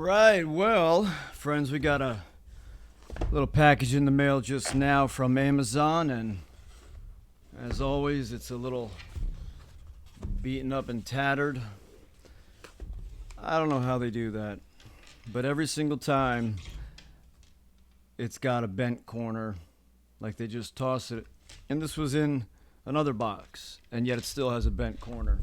right, well, friends, we got a little package in the mail just now from Amazon, and as always, it's a little beaten up and tattered. I don't know how they do that, but every single time it's got a bent corner, like they just toss it. And this was in another box, and yet it still has a bent corner.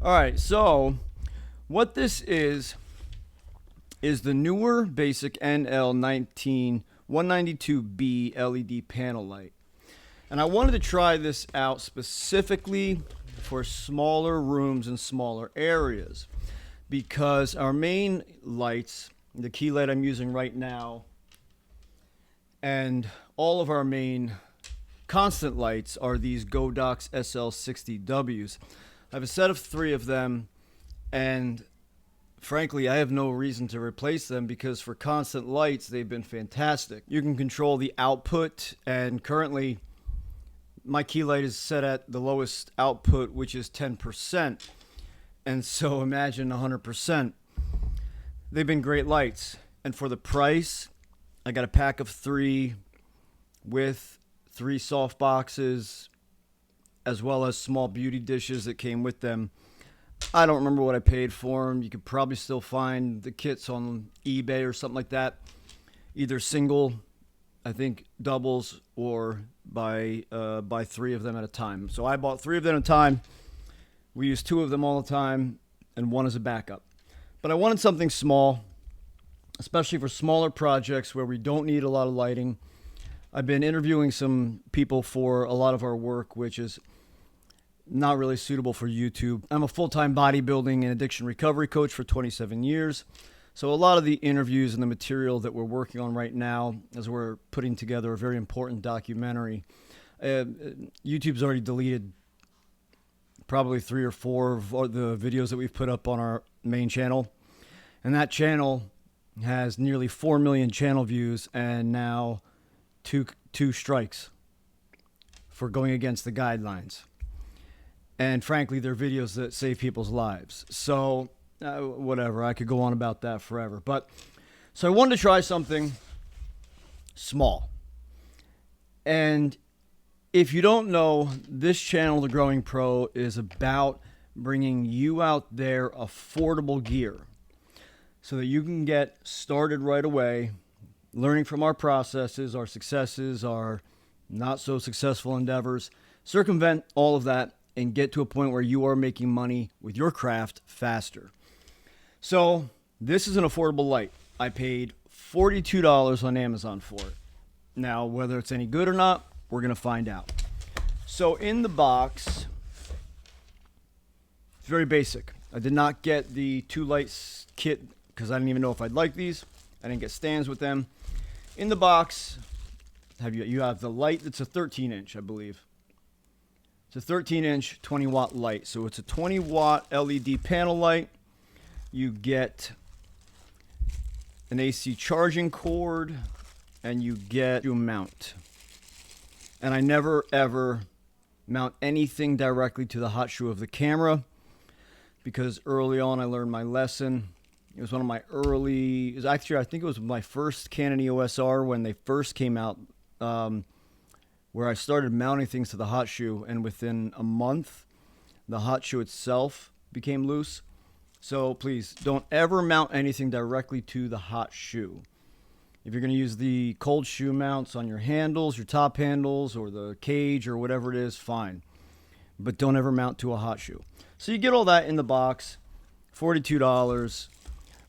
All right, so what this is the Neewer Basic NL19 192B LED panel light. And I wanted to try this out specifically for smaller rooms and smaller areas, because our main lights, the key light I'm using right now, and all of our main constant lights are these Godox SL60Ws. I have a set of 3 of them, and frankly, I have no reason to replace them because for constant lights, they've been fantastic. You can control the output, and currently my key light is set at the lowest output, which is 10%. And so imagine 100%. They've been great lights. And for the price, I got a pack of 3 with 3 soft boxes, as well as small beauty dishes that came with them. I don't remember what I paid for them. You could probably still find the kits on eBay or something like that. Either single, I think doubles, or buy 3 of them at a time. So I bought 3 of them at a time. We use 2 of them all the time, and 1 as a backup. But I wanted something small, especially for smaller projects where we don't need a lot of lighting. I've been interviewing some people for a lot of our work, which is not really suitable for YouTube. I'm a full-time bodybuilding and addiction recovery coach for 27 years. So a lot of the interviews and the material that we're working on right now, as we're putting together a very important documentary, YouTube's already deleted probably 3 or 4 of the videos that we've put up on our main channel. And that channel has nearly 4 million channel views and now two strikes for going against the guidelines. And frankly, they're videos that save people's lives. So whatever, I could go on about that forever. But so I wanted to try something small. And if you don't know, this channel, The Growing Pro, is about bringing you out there affordable gear so that you can get started right away, learning from our processes, our successes, our not so successful endeavors, circumvent all of that, and get to a point where you are making money with your craft faster. So this is an affordable light. I paid $42 on Amazon for it. Now, whether it's any good or not, we're going to find out. So in the box, it's very basic. I did not get the 2 lights kit because I didn't even know if I'd like these. I didn't get stands with them. In the box, you have the light that's a 13-inch, I believe. It's a 13-inch, 20-watt light. So it's a 20-watt LED panel light. You get an AC charging cord, and you get a mount. And I never, ever mount anything directly to the hot shoe of the camera because early on I learned my lesson. It was one of my early, I think it was my first Canon EOS R when they first came out, where I started mounting things to the hot shoe, and within a month, the hot shoe itself became loose. So please, don't ever mount anything directly to the hot shoe. If you're going to use the cold shoe mounts on your handles, your top handles, or the cage, or whatever it is, fine. But don't ever mount to a hot shoe. So you get all that in the box, $42.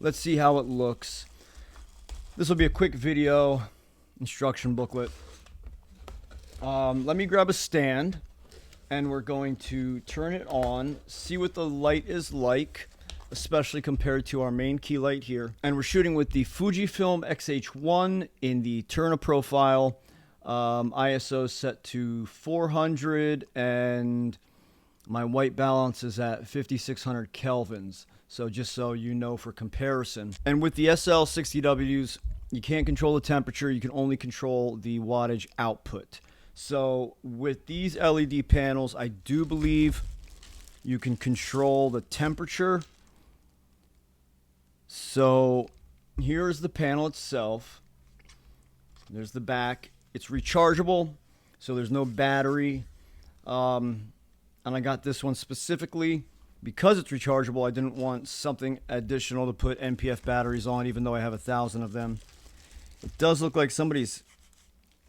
Let's see how it looks. This will be a quick video instruction booklet. Let me grab a stand, and we're going to turn it on, see what the light is like, especially compared to our main key light here. And we're shooting with the Fujifilm X-H1 in the Turner profile. ISO set to 400, and my white balance is at 5600 kelvins. So just so you know for comparison. And with the SL60Ws, you can't control the temperature. You can only control the wattage output. So with these LED panels, I do believe you can control the temperature So here's the panel itself. There's the back. It's rechargeable, so there's no battery. And I got this one specifically because it's rechargeable. I didn't want something additional to put NPF batteries on, even though I have 1,000 of them. It does look like somebody's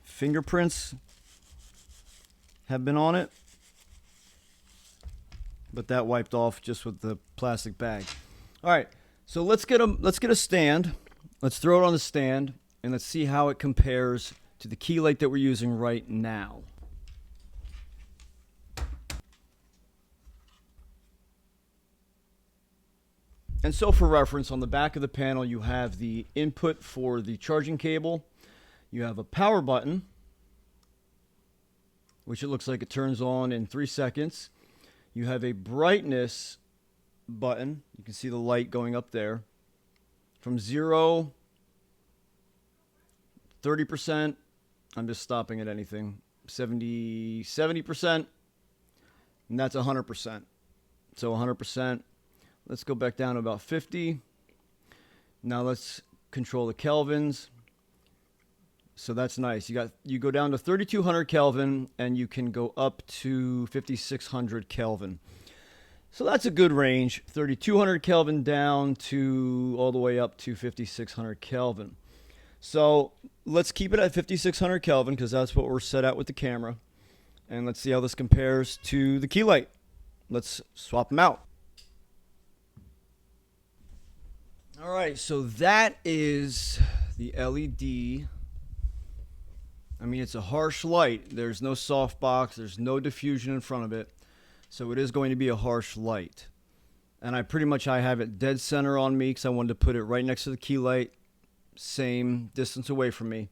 fingerprints have been on it, but that wiped off just with the plastic bag. All right, so let's get a stand. Let's throw it on the stand and let's see how it compares to the key light that we're using right now. And so for reference, on the back of the panel, you have the input for the charging cable. You have a power button, which it looks like it turns on in 3 seconds. You have a brightness button. You can see the light going up there. From 0, 30%, I'm just stopping at anything. 70%, and that's 100%. So 100%. Let's go back down to about 50. Now let's control the kelvins. So that's nice. You go down to 3200 Kelvin and you can go up to 5600 Kelvin. So that's a good range. 3200 Kelvin down to all the way up to 5600 Kelvin. So let's keep it at 5600 Kelvin because that's what we're set at with the camera. And let's see how this compares to the key light. Let's swap them out. All right, so that is the LED. I mean, it's a harsh light. There's no softbox. There's no diffusion in front of it. So it is going to be a harsh light. And I have it dead center on me because I wanted to put it right next to the key light, same distance away from me.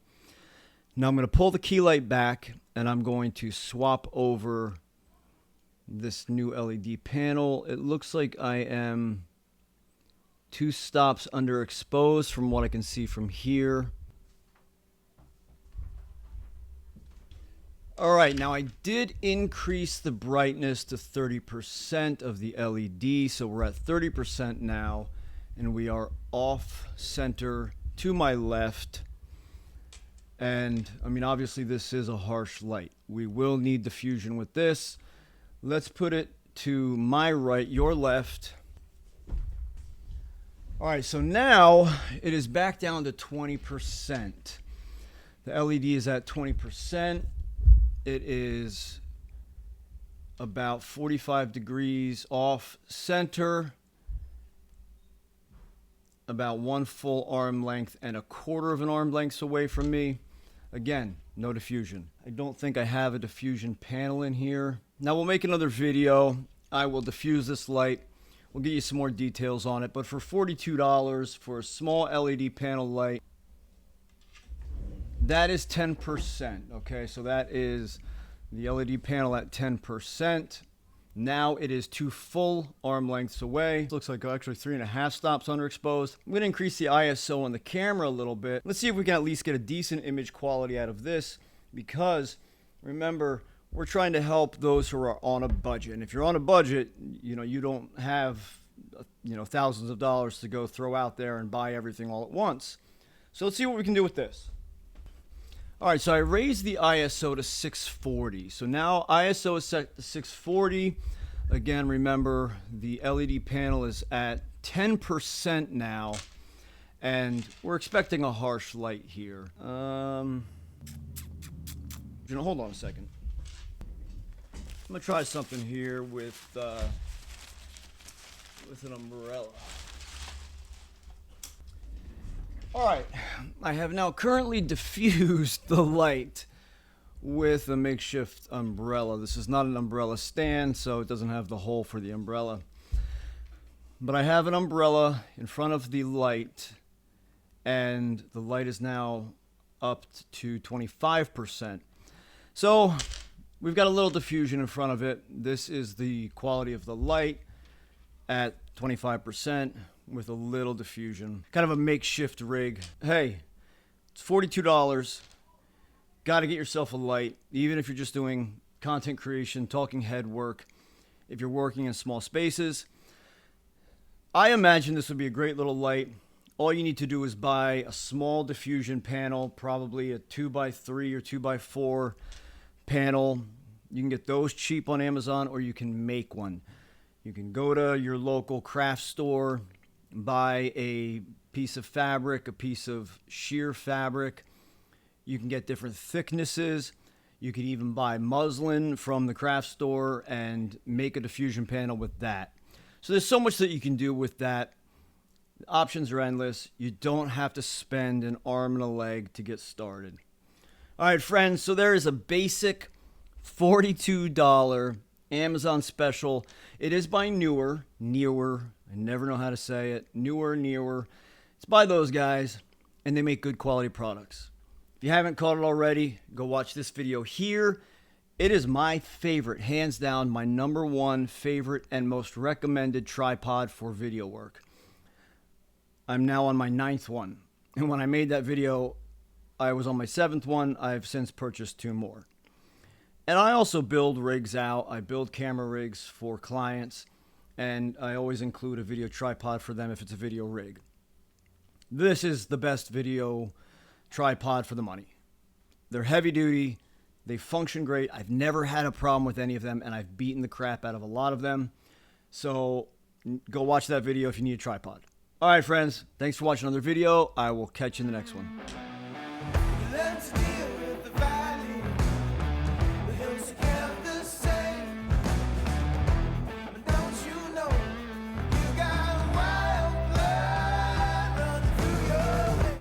Now I'm going to pull the key light back and I'm going to swap over this new LED panel. It looks like I am 2 stops underexposed from what I can see from here. All right, now I did increase the brightness to 30% of the LED, so we're at 30% now, and we are off center to my left. And I mean, obviously this is a harsh light. We will need diffusion with this. Let's put it to my right, your left. All right, so now it is back down to 20%. The LED is at 20%. It is about 45 degrees off center, about 1 full arm length and 1/4 of an arm length away from me. Again, no diffusion. I don't think I have a diffusion panel in here. Now we'll make another video. I will diffuse this light. We'll get you some more details on it, but for $42 for a small LED panel light, that is 10%. Okay, so that is the LED panel at 10%. Now it is 2 full arm lengths away. Looks like actually 3.5 stops underexposed. I'm going to increase the ISO on the camera a little bit. Let's see if we can at least get a decent image quality out of this, because remember, we're trying to help those who are on a budget. And if you're on a budget, you don't have thousands of dollars to go throw out there and buy everything all at once. So let's see what we can do with this. All right, so I raised the ISO to 640. So now ISO is set to 640. Again, remember the LED panel is at 10% now, and we're expecting a harsh light here. Hold on a second. I'm gonna try something here with an umbrella. All right, I have now currently diffused the light with a makeshift umbrella. This is not an umbrella stand, so it doesn't have the hole for the umbrella. But I have an umbrella in front of the light, and the light is now up to 25%. So we've got a little diffusion in front of it. This is the quality of the light at 25% with a little diffusion. Kind of a makeshift rig. Hey, it's $42. Got to get yourself a light, even if you're just doing content creation, talking head work, if you're working in small spaces. I imagine this would be a great little light all you need to do is buy a small diffusion panel, probably a 2x3 or 2x4 panel. You can get those cheap on Amazon, or you can make one. You can go to your local craft store, buy a piece of fabric, a piece of sheer fabric. You can get different thicknesses. You could even buy muslin from the craft store and make a diffusion panel with that. So there's so much that you can do with that. The options are endless. You don't have to spend an arm and a leg to get started. All right, friends, so there is a basic $42 Amazon special. It is by Neewer. I never know how to say it. Neewer. It's by those guys, and they make good quality products. If you haven't caught it already, go watch this video here. It is my favorite, hands down, my #1 favorite and most recommended tripod for video work. I'm now on my 9th one. And when I made that video, I was on my 7th one. I've since purchased 2 more. And I also build rigs out. I build camera rigs for clients, and I always include a video tripod for them if it's a video rig. This is the best video tripod for the money. They're heavy duty. They function great. I've never had a problem with any of them, and I've beaten the crap out of a lot of them. So go watch that video if you need a tripod. All right, friends. Thanks for watching another video. I will catch you in the next one.